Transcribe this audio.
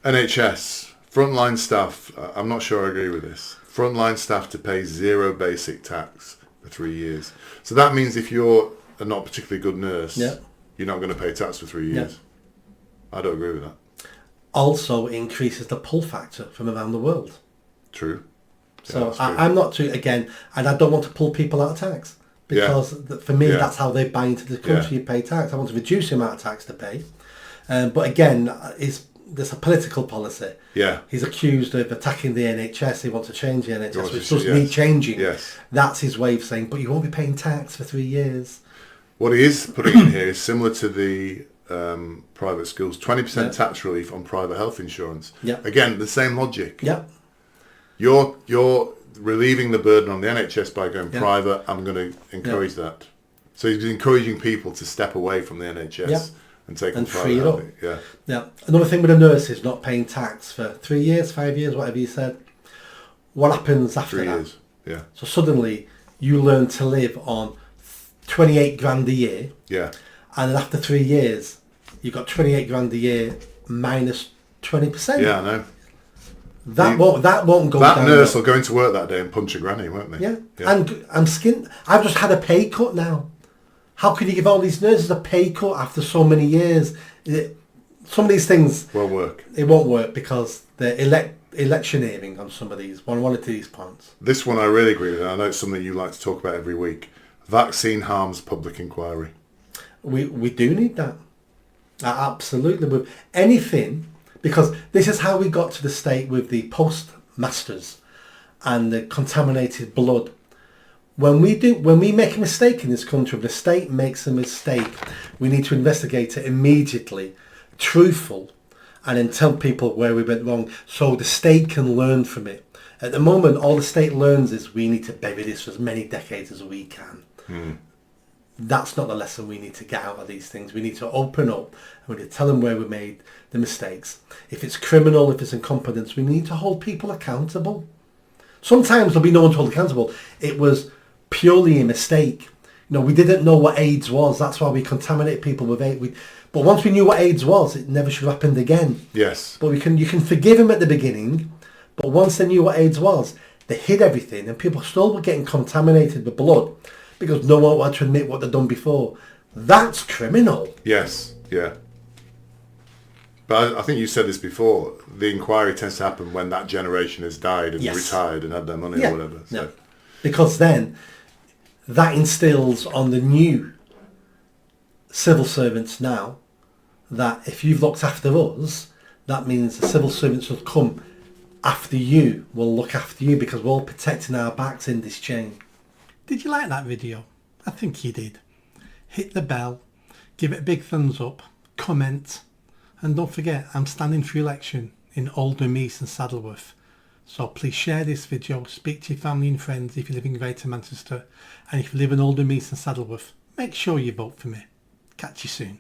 NHS, frontline staff, I'm not sure I agree with this. Frontline staff to pay zero basic tax for 3 years. So that means if you're a not particularly good nurse, you're not going to pay tax for 3 years. I don't agree with that. Also increases the pull factor from around the world. True. So I'm not too, again, and I don't want to pull people out of tax. Because for me, that's how they buy into the country. You pay tax. I want to reduce the amount of tax to pay. But again, there's a political policy. Yeah. He's accused of attacking the NHS. He wants to change the NHS, which does yes. need changing. Yes. That's his way of saying, but you won't be paying tax for 3 years. What he is putting in here is similar to the private schools. 20% tax relief on private health insurance. Yeah. Again, the same logic. Yeah. You're relieving the burden on the NHS by going private. I'm going to encourage that. So he's encouraging people to step away from the NHS and take and free it up. Yeah. Another thing with the nurses not paying tax for 3 years, 5 years, whatever you said. What happens after 3 that? 3 years. Yeah. So suddenly you learn to live on 28 grand a year. Yeah. And then after 3 years, you've got 28 grand a year minus 20%. Yeah, I know. That won't go down. That nurse will go into work that day and punch a granny, won't they? Yeah. And I've just had a pay cut now. How could you give all these nurses a pay cut after so many years? Some of these things won't work. It won't work because they're electioneering on some of these. One of these points. This one I really agree with. And I know it's something you like to talk about every week. Vaccine harms public inquiry. We do need that. Absolutely. With anything. Because this is how we got to the state with the postmasters and the contaminated blood. When we make a mistake in this country, if the state makes a mistake, we need to investigate it immediately, truthful, and then tell people where we went wrong so the state can learn from it. At the moment, all the state learns is we need to bury this for as many decades as we can. That's not the lesson we need to get out of these things. We need to open up and we need to tell them where we made the mistakes. If it's criminal, if it's incompetence, we need to hold people accountable. Sometimes there'll be no one to hold accountable. It was purely a mistake. We didn't know what AIDS was. That's why we contaminate people with AIDS. But once we knew what AIDS was, it never should have happened again. Yes. But you can forgive them at the beginning. But once they knew what AIDS was, they hid everything and people still were getting contaminated with blood. Because no one wanted to admit what they'd done before. That's criminal. Yes, yeah. But I think you said this before. The inquiry tends to happen when that generation has died and retired and had their money or whatever. So. Yeah. Because then that instills on the new civil servants now that if you've looked after us, that means the civil servants will come after you, will look after you because we're all protecting our backs in this chain. Did you like that video? I think you did. Hit the bell, give it a big thumbs up, comment, and don't forget I'm standing for election in Oldham East and Saddleworth. So please share this video, speak to your family and friends if you live in Greater Manchester, and if you live in Oldham East and Saddleworth, make sure you vote for me. Catch you soon.